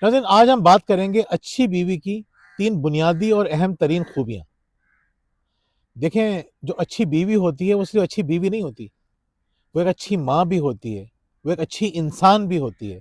नाज़रीन, आज हम बात करेंगे अच्छी बीवी की 3 बुनियादी और अहम तरीन खूबियाँ। देखें, जो अच्छी बीवी होती है वो सिर्फ़ अच्छी बीवी नहीं होती, वो एक अच्छी माँ भी होती है, वो एक अच्छी इंसान भी होती है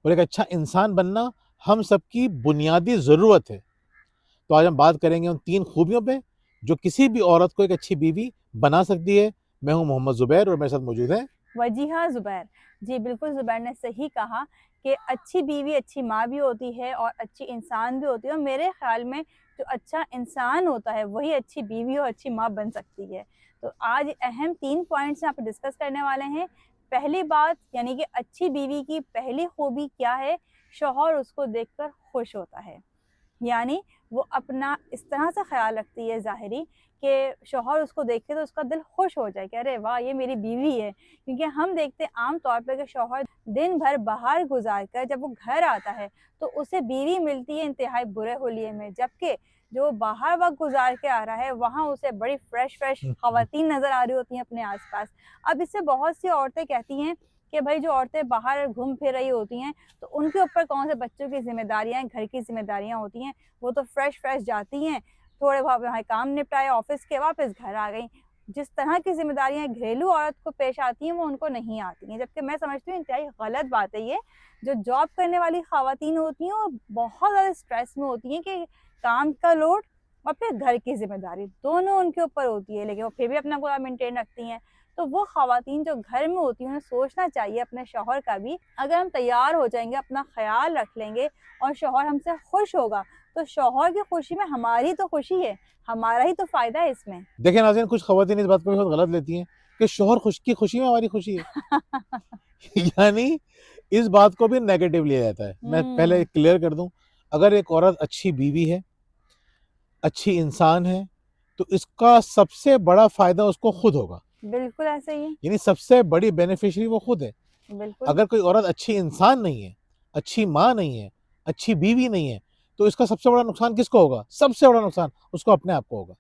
और एक अच्छा इंसान बनना हम सबकी बुनियादी ज़रूरत है। तो आज हम बात करेंगे उन 3 खूबियों पे जो किसी भी औरत को एक अच्छी बीवी बना सकती है। मैं हूँ मोहम्मद ज़ुबैर और मेरे साथ मौजूद हैं वजीहा ज़ुबैर। जी, बिल्कुल ज़ुबैर ने सही कहा कि अच्छी बीवी अच्छी माँ भी होती है और अच्छी इंसान भी होती है और मेरे ख़्याल में जो अच्छा इंसान होता है वही अच्छी बीवी और अच्छी माँ बन सकती है। तो आज अहम 3 पॉइंट्स यहाँ पे डिस्कस करने वाले हैं। पहली बात यानी कि अच्छी बीवी की पहली खूबी क्या है? शौहर उसको देखकर खुश होता है। यानी वो अपना इस तरह से ख़्याल रखती है ज़ाहिरी कि शौहर उसको देखे तो उसका दिल खुश हो जाए कि अरे वाह! ये मेरी बीवी है। क्योंकि हम देखते हैं आम तौर पे कि शौहर दिन भर बाहर गुज़ार कर जब वो घर आता है तो उसे बीवी मिलती है इंतहाई बुरे हुलिये में, जबकि जो बाहर वक़्त गुज़ार के आ रहा है वहाँ उसे बड़ी फ्रेश ख़वातीन नज़र आ रही होती हैं अपने आस-पास। अब इससे बहुत सी औरतें कहती हैं कि भई जो औरतें बाहर घूम फिर रही होती हैं तो उनके ऊपर कौन से बच्चों की ज़िम्मेदारियाँ, घर की ज़िम्मेदारियाँ होती हैं। वो तो फ्रेश जाती हैं, थोड़े बहुत वहाँ काम निपटाए ऑफ़िस के, वापस घर आ गईं। जिस तरह की ज़िम्मेदारियाँ घरेलू औरत को पेश आती हैं, वो उनको नहीं आती हैं। जबकि मैं समझती हूँ इंतहाई गलत बात है ये। जो जॉब करने वाली ख़वातीन होती हैं, वो बहुत ज़्यादा स्ट्रेस में होती हैं कि काम का लोड और फिर घर की ज़िम्मेदारी, दोनों उनके ऊपर होती है, लेकिन वो फिर भी अपना पूरा मेंटेन रखती हैं। तो वो ख़वातीन जो घर में होती हैं, उन्हें सोचना चाहिए अपने शौहर का भी, अगर हम तैयार हो जाएँगे, अपना ख़्याल रख लेंगे और शौहर हमसे खुश होगा, तो शौहर की खुशी में हमारी तो खुशी है, हमारा ही तो फ़ायदा है इसमें। देखिए नाज़रीन, कुछ ख़वातीन इस बात को बहुत गलत लेती हैं कि शौहर खुश की खुशी में हमारी खुशी है। यानी इस बात को भी नेगेटिव लिया जाता है। मैं पहले हुँ, क्लियर कर दूं, अगर एक औरत अच्छी बीवी है, अच्छी इंसान है, तो इसका सबसे बड़ा फायदा उसको खुद होगा। बिल्कुल ऐसे ही है, यानी सबसे बड़ी बेनिफिशियरी वो खुद है। बिल्कुल। अगर कोई औरत अच्छी इंसान नहीं है, अच्छी माँ नहीं है, अच्छी बीवी नहीं है, तो इसका सबसे बड़ा नुकसान किसको होगा? सबसे बड़ा नुकसान उसको अपने आप को होगा।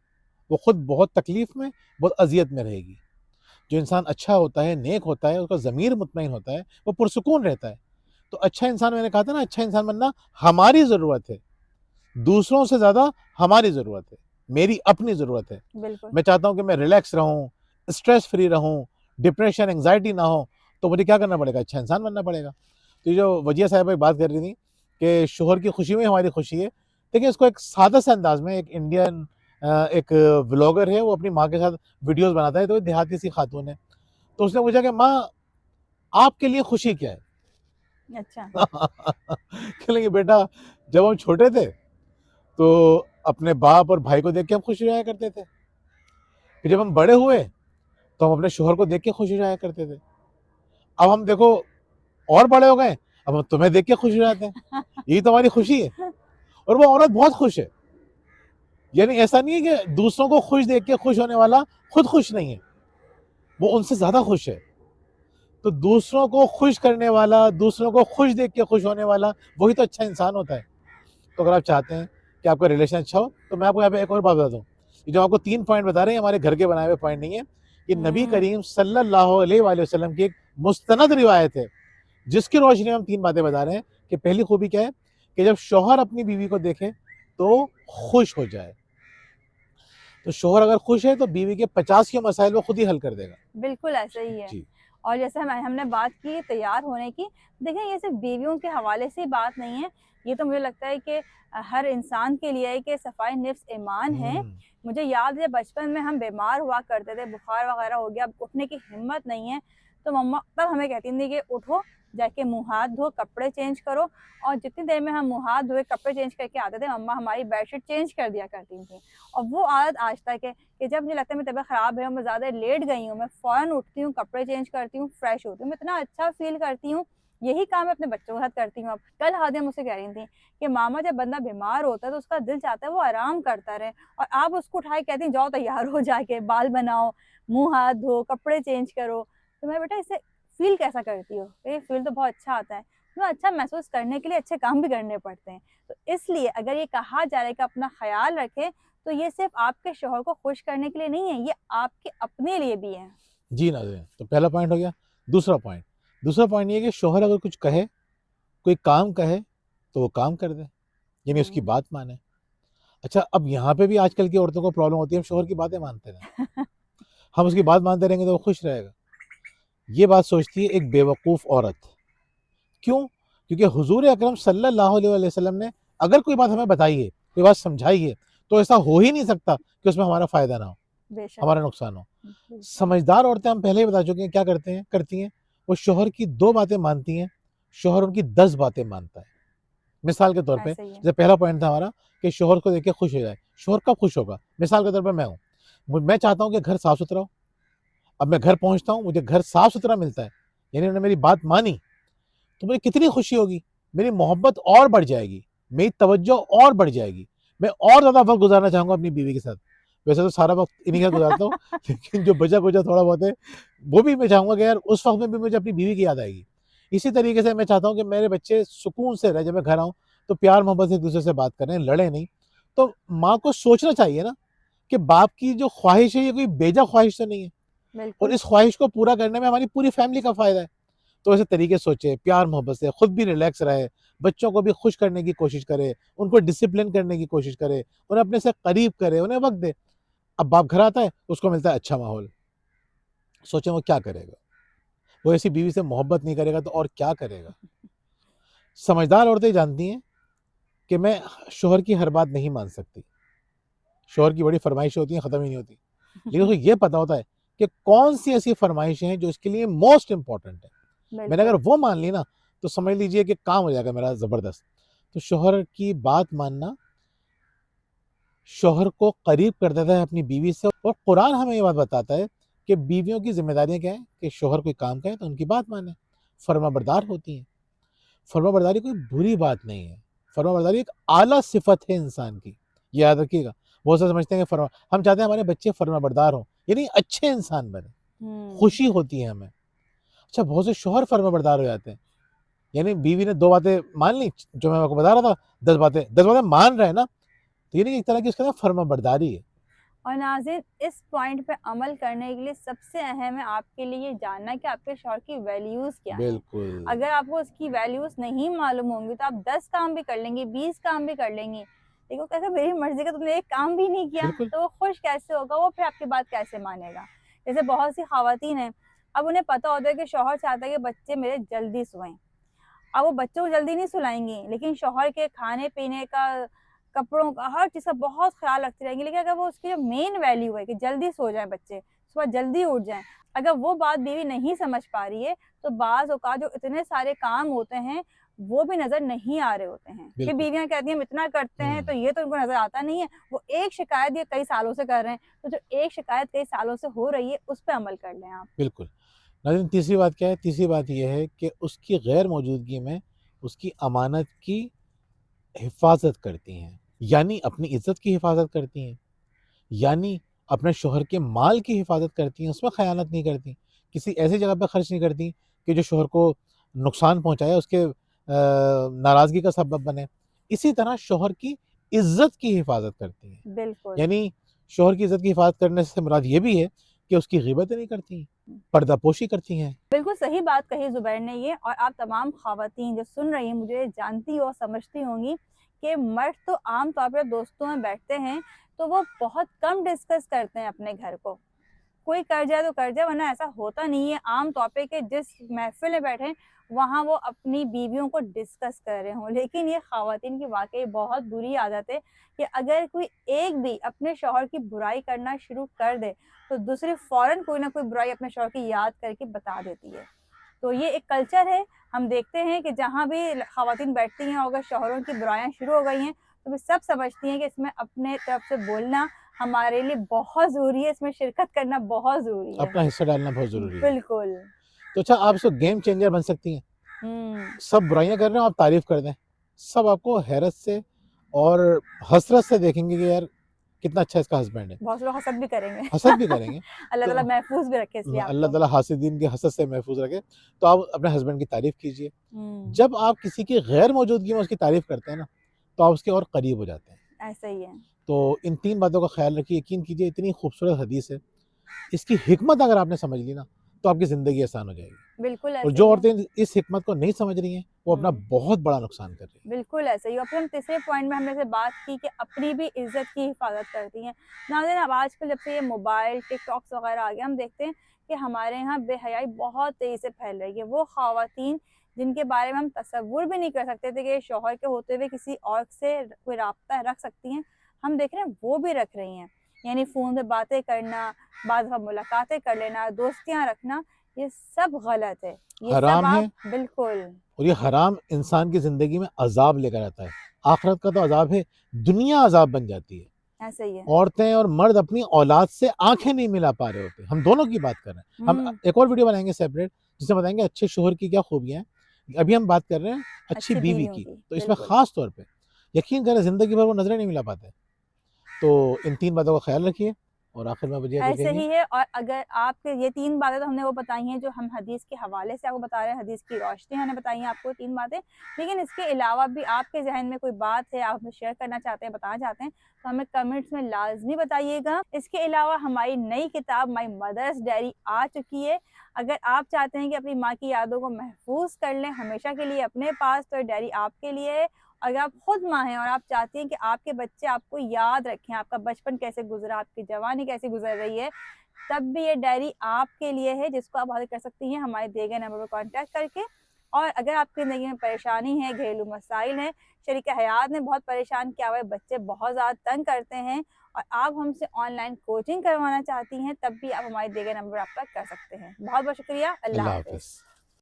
वो खुद बहुत तकलीफ में, बहुत अजियत में रहेगी। जो इंसान अच्छा होता है, नेक होता है, उसका ज़मीर मुतमईन होता है, वो पुरसुकून रहता है। तो अच्छा इंसान, मैंने कहा था ना, अच्छा इंसान बनना हमारी ज़रूरत है, दूसरों से ज़्यादा हमारी ज़रूरत है, मेरी अपनी ज़रूरत है। बिल्कुल। मैं चाहता हूँ कि मैं रिलैक्स रहूँ, स्ट्रेस फ्री रहूँ, डिप्रेशन, एंग्ज़ायटी ना हो, तो मुझे क्या करना पड़ेगा? अच्छा इंसान बनना पड़ेगा। तो ये जो वजिया साहिबा एक बात कर रही थी कि शोहर की खुशी में हमारी खुशी है, देखिए इसको एक सादा से अंदाज़ में एक इंडियन एक व्लॉगर है, वो अपनी माँ के साथ वीडियोज़ बनाता है, तो देहाती सी खातून है। तो उसने पूछा कि माँ, आपके लिए खुशी क्या है? अच्छा, कहेंगे बेटा, जब हम छोटे थे तो अपने बाप और भाई को देख के हम खुश हो जाया करते थे। फिर जब हम बड़े हुए तो हम अपने शोहर को देख के खुश हो जाया करते थे। अब हम देखो और बड़े हो गए, अब हम तुम्हें देख के खुश हो जाते हैं। यही तो हमारी खुशी है। और वो औरत बहुत खुश है। यानी ऐसा नहीं है कि दूसरों को खुश देख के खुश होने वाला खुद खुश नहीं है, वो उनसे ज्यादा खुश है। तो दूसरों को खुश करने वाला, दूसरों को खुश देख के खुश होने वाला, वही तो अच्छा इंसान होता है। तो अगर आप चाहते हैं कि आपका रिलेशन अच्छा हो, तो मैं आपको यहाँ पे एक और बात बता दूं। ये जो आपको 3 पॉइंट बता रहे हैं, हमारे घर के बनाए हुए पॉइंट नहीं है। ये नबी हुँ, करीम सल्लल्लाहु अलैहि वसल्लम की एक मुस्तनद रिवायत है, जिसकी रोशनी में हम 3 बातें बता रहे हैं कि पहली खूबी क्या है कि जब शौहर अपनी बीवी को देखे तो खुश हो जाए। तो शौहर अगर खुश है तो बीवी के 50 के मसाइल वो खुद ही हल कर देगा। बिल्कुल ऐसा ही है। जी। और जैसे हमने बात की तैयार होने की, देखिए ये सिर्फ़ बीवियों के हवाले से ही बात नहीं है, ये तो मुझे लगता है कि हर इंसान के लिए है कि सफ़ाई निफ्स ईमान है। हम्म। मुझे याद है बचपन में हम बीमार हुआ करते थे, बुखार वग़ैरह हो गया, अब उठने की हिम्मत नहीं है, तो मम्मा तब हमें कहती थी कि उठो, जाके मुँह हाथ धो, कपड़े चेंज करो और जितनी देर में हम मुँह हाथ धोए, कपड़े चेंज करके आते थे, मम्मा हमारी बेडशीट चेंज कर दिया करती थीं। और वो आदत आज तक है कि जब मुझे लगता है मेरी तबीयत ख़राब है और मैं ज़्यादा लेट गई हूँ, मैं फ़ौरन उठती हूँ, कपड़े चेंज करती हूँ, फ्रेश होती हूँ। मैं इतना अच्छा फ़ील करती हूँ, यही काम मैं अपने बच्चों के साथ करती हूँ अब। कल हादिया मुझसे कह रही थी कि मामा जब बंदा बीमार होता है तो उसका दिल चाहता है वो आराम करता रहे और आप उसको उठाए कहती हैं जाओ तैयार हो जाके, बाल बनाओ, मुँह हाथ धो, कपड़े चेंज करो। तो मैं बेटा इससे फ़ील कैसा करती हो? ये फ़ील तो बहुत अच्छा आता है। तो अच्छा महसूस करने के लिए अच्छे काम भी करने पड़ते हैं। तो इसलिए अगर ये कहा जा रहा है कि अपना ख़्याल रखें तो ये सिर्फ़ आपके शौहर को खुश करने के लिए नहीं है, ये आपके अपने लिए भी है। जी नाज़रीन, तो पहला पॉइंट हो गया। दूसरा पॉइंट ये है कि शौहर अगर कुछ कहे, कोई काम कहे, तो वो काम कर दे, यानी उसकी हम्म। बात माने। अच्छा, अब यहाँ पे भी आजकल की औरतों को प्रॉब्लम होती है, हम शोहर की बातें मानते रहें, हम उसकी बात मानते रहेंगे तो वो खुश रहेगा। ये बात सोचती है एक बेवकूफ़ औरत। क्यों? क्योंकि हुजूर अकरम सल्लल्लाहु अलैहि वसल्लम ने अगर कोई बात हमें बताई है, कोई बात समझाई है, तो ऐसा हो ही नहीं सकता कि उसमें हमारा फ़ायदा ना हो, बेशक। हमारा नुकसान हो। बिल्कुल। समझदार औरतें हम पहले ही बता चुके हैं क्या करती हैं, वो शोहर की 2 बातें मानती हैं, शोहर उनकी 10 बातें मानता है। मिसाल के तौर पे, ऐसा ही है। जैसे पहला पॉइंट था हमारा कि शोहर को देख के खुश हो जाए। शोहर कब खुश होगा? मिसाल के तौर पे मैं हूँ, मैं चाहता हूँ कि घर साफ-सुथरा हो। अब मैं घर पहुँचता हूँ, मुझे घर साफ-सुथरा मिलता है, यानी उन्होंने मेरी बात मानी, तो मुझे कितनी खुशी होगी, मेरी मोहब्बत और बढ़ जाएगी, मेरी तवज्जो और बढ़ जाएगी, मैं और ज़्यादा वक़्त गुज़ारना चाहूँगा अपनी बीवी के साथ। वैसे तो सारा वक़्त इन्हीं के साथ गुज़ारता हूँ, लेकिन जो बचा-कुचा थोड़ा बहुत है, वो भी मैं चाहूँगा कि यार उस वक़्त में भी मुझे अपनी बीवी की याद आएगी। इसी तरीके से मैं चाहता हूँ कि मेरे बच्चे सुकून से रहें, जब मैं घर आऊँ, तो प्यार-मोहब्बत से एक-दूसरे से बात करें, लड़ें नहीं। तो माँ को सोचना चाहिए ना कि बाप की जो ख्वाहिश है, ये कोई बेजा ख्वाहिश तो नहीं है, और बिल्कुल। इस ख्वाहिश को पूरा करने में हमारी पूरी फैमिली का फ़ायदा है। तो ऐसे तरीके सोचे, प्यार मोहब्बत से, खुद भी रिलैक्स रहे, बच्चों को भी खुश करने की कोशिश करे, उनको डिसिप्लिन करने की कोशिश करे, उन्हें अपने से करीब करे, उन्हें वक़्त दे। अब बाप घर आता है, उसको मिलता है अच्छा माहौल। सोचें वो क्या करेगा? वो ऐसी बीवी से मोहब्बत नहीं करेगा तो और क्या करेगा? समझदार औरतें जानती हैं कि मैं शौहर की हर बात नहीं मान सकती। शौहर की बड़ी फ़रमाइशें होती हैं, ख़त्म ही नहीं होती। लेकिन उसको ये पता होता है कि कौन-सी ऐसी फ़रमाइशें हैं जो उसके लिए मोस्ट इम्पोर्टेंट है। मैंने अगर बिल्कुल। वो मान ली ना, तो समझ लीजिए कि काम हो जाएगा मेरा ज़बरदस्त। तो शौहर की बात मानना शौहर को करीब कर देता है अपनी बीवी से, और कुरान हमें ये बात बताता है कि बीवियों की ज़िम्मेदारियाँ क्या हैं कि शौहर कोई काम कहे तो उनकी बात माने, फर्माबरदार होती हैं। फर्माबरदारी कोई बुरी बात नहीं है, फर्माबरदारी एक आला सिफ़त है इंसान की, ये याद रखिएगा। बहुत से समझते हैं कि हम चाहते हैं हमारे बच्चे फर्माबरदार हों, यानी अच्छे इंसान बनें, हुँ। खुशी होती है हमें। अच्छा, बहुत से शौहर फर्माबरदार हो जाते हैं, यानी बीवी ने 2 बातें मान ली, जो मैं आपको बता रहा था, 10 बातें मान रहे हैं ना, तो ये नहीं एक तरह की उसके अंदर फर्माबरदारी है। और नाज़रीन, इस पॉइंट पे अमल करने के लिए सबसे अहम है आपके लिए ये जानना कि आपके शौहर की वैल्यूज़ क्या हैं। बिल्कुल, अगर आपको उसकी वैल्यूज़ नहीं मालूम होंगी तो आप 10 काम भी कर लेंगी, 20 काम भी कर लेंगी। लेकिन वो कहेगा मेरी मर्ज़ी का तुमने एक काम भी नहीं किया, बिल्कुल। तो वो खुश कैसे होगा? वो फिर आपकी बात कैसे मानेगा? जैसे बहुत सी ख़वातीन हैं, अब उन्हें पता होता है कि शौहर चाहता है कि बच्चे मेरे जल्दी सोएँ। अब वो बच्चों को जल्दी नहीं सुलाएँगी, लेकिन शौहर के खाने-पीने का, कपड़ों का, हर चीज़ का बहुत ख़्याल रखती रहेंगी। लेकिन अगर वो उसकी जो मेन वैल्यू है कि जल्दी सो जाएँ बच्चे, सुबह जल्दी उठ जाएँ, अगर वो बात बीवी नहीं समझ पा रही है, तो बाज़ औक़ात जो इतने सारे काम होते हैं, वो भी नज़र नहीं आ रहे होते हैं। फिर बिल्कुल। बीवियाँ कहती हैं हम इतना करते हैं, तो हुँ, ये तो उनको नज़र आता नहीं है। वो एक शिकायत ये कई सालों से कर रहे हैं, तो जो एक शिकायत कई सालों से हो रही है, उस पे अमल कर लें आप। बिल्कुल। नाज़रीन, तीसरी बात क्या है? तीसरी बात ये है कि उसकी गैर मौजूदगी में उसकी अमानत की हिफ़ाज़त करती हैं। यानी अपनी इज़्ज़त की हिफ़ाज़त करती हैं, यानी अपने शौहर के माल की हिफ़ाज़त करती हैं, उसमें ख़यानत नहीं करती। किसी ऐसी जगह पे खर्च नहीं करती कि जो शौहर को नुकसान पहुँचाए, उसके नाराज़गी का सबब बने। इसी तरह शौहर की इज़्ज़त की हिफ़ाज़त करती हैं। बिल्कुल। यानी शौहर की इज़्ज़त की हिफ़ाज़त करने से मुराद ये भी है कि उसकी ग़ीबतें नहीं करती, पर्दापोशी करती हैं। बिल्कुल सही बात कही ज़ुबैर ने ये, और आप तमाम ख़वातीन जो सुन रही हैं मुझे जानती और समझती होंगी कि मर्द तो आम तौर पे दोस्तों में बैठते हैं तो वो बहुत कम डिस्कस करते हैं अपने घर को। कोई कर जाए तो कर जाए, वरना ऐसा होता नहीं है आम तौर पे कि जिस महफ़िल में बैठे हैं, वहाँ वो अपनी बीवियों को डिस्कस कर रहे हों। लेकिन ये ख़वातीन की वाक़ई बहुत बुरी आदत है कि अगर कोई एक भी अपने शौहर की बुराई करना शुरू कर दे, तो दूसरी फ़ौरन कोई ना कोई बुराई अपने शौहर की याद करके बता देती है। तो ये एक कल्चर है, हम देखते हैं कि जहाँ भी ख़वातीन बैठती हैं और अगर शौहरों की बुराइयाँ शुरू हो गई हैं, तो वे सब समझती हैं कि इसमें अपने तरफ से बोलना हमारे लिए बहुत ज़रूरी है, इसमें शिरकत करना बहुत ज़रूरी है। अपना हिस्सा डालना बहुत ज़रूरी है। बिल्कुल। तो अच्छा, आप इसको गेम चेंजर बन सकती हैं। हुँ। सब बुराइयाँ कर रहे हो, आप तारीफ़ कर दें। सब आपको हैरत से और हसरत से देखेंगे कि यार कितना अच्छा इसका हस्बैंड है। बहुत से लोग हसद भी करेंगे। हसद भी करेंगे। अल्लाह तो ताला महफ़ूज़ भी रखे इसलिए अल्लाह आपको। ताला हासिदीन की हसद से महफूज़ रखे। तो आप अपने हस्बैंड की तारीफ़ कीजिए। हुँ। जब आप किसी की गैर मौजूदगी में उसकी तारीफ़ करते हैं ना, तो आप उसके और करीब हो जाते हैं। ऐसा ही है। तो इन 3 बातों का ख़्याल रखिए, यकीन कीजिए इतनी खूबसूरत हदीस है। इसकी हिकमत अगर आपने समझ ली ना, तो आपकी ज़िंदगी आसान हो जाएगी। बिल्कुल और ऐसे जो ही है। औरतें इस हिकमत को नहीं समझ रही हैं, वो अपना हुँ। बहुत बड़ा नुकसान कर रही हैं। बिल्कुल ऐसे ही। और फिर हम तीसरे पॉइंट में हमने जैसे बात की कि अपनी भी इज़्ज़त की हिफ़ाज़त करती हैं। नाज़रीन, अब आजकल जब से ये मोबाइल, टिकटॉक्स वग़ैरह आ गए, हम देखते हैं कि हमारे यहाँ बेहयाई बहुत तेज़ी से फैल रही है। वो ख़वातीन जिनके बारे में हम तसव्वुर भी नहीं कर सकते थे कि शौहर के होते हुए किसी और से कोई राब्ता रख सकती हैं, हम देख रहे हैं वो भी रख रही हैं। यानी फ़ोन पे बातें करना, बाद दफ़ा मुलाकातें कर लेना, दोस्तियाँ रखना, ये सब गलत है। ये सब हराम आप है, बिल्कुल, और ये हराम इंसान की ज़िंदगी में अज़ाब लेकर आता है। आखिरत का तो अज़ाब है, दुनिया अज़ाब बन जाती है। ऐसे ही है। औरतें और मर्द अपनी औलाद से आँखें नहीं मिला पा रहे होते। हम दोनों की बात कर रहे हैं। हम हुँ। एक और वीडियो बनाएँगे सेपरेट, जिसमें बताएँगे अच्छे शोहर की क्या खूबियाँ हैं। अभी हम बात कर रहे हैं अच्छी अच्छी बीवी बीवियों की, की, तो इसमें बिल्कुल। ख़ास तौर पे यकीन करें ज़िंदगी भर वो नज़रें नहीं मिला पाते। तो इन 3 बातों का ख़्याल रखिए, और आखिर में भैया क्या ऐसे कहेंगे? ही है। और अगर आपके ये 3 बातें तो हमने वो बताई हैं जो हम हदीस के हवाले से आपको बता रहे हैं, हदीस की रोशनी हमने बताई हैं आपको 3 बातें। लेकिन इसके अलावा भी आपके ज़हन में कोई बात है, आप हमसे शेयर करना चाहते हैं, बताना चाहते हैं, तो हमें कमेंट्स में लाज़मी बताइएगा। इसके अलावा हमारी नई किताब माय मदर्स डायरी आ चुकी है। अगर आप चाहते हैं कि अपनी माँ की यादों को महफ़ूज़ कर लें हमेशा के लिए अपने पास, तो ये डायरी आपके लिए है। अगर आप खुद माँ हैं और आप चाहती हैं कि आपके बच्चे आपको याद रखें, आपका बचपन कैसे गुज़रा, आपकी जवानी कैसे गुज़र रही है, तब भी ये डायरी आपके लिए है, जिसको आप हासिल कर सकती हैं हमारे दिए गए नंबर पर कॉन्टैक्ट करके। और अगर आपकी ज़िंदगी में परेशानी है, घरेलू मसाइल हैं, शरीके हयात ने बहुत परेशान किया हुआ है, बच्चे बहुत ज़्यादा तंग करते हैं और आप हमसे ऑनलाइन कोचिंग करवाना चाहती हैं, तब भी आप हमारे दिए गए नंबर पर रब्ता कर सकते हैं। बहुत-बहुत शुक्रिया। अल्लाह अल्लाह हाफ़िज़। हाफ़िज़।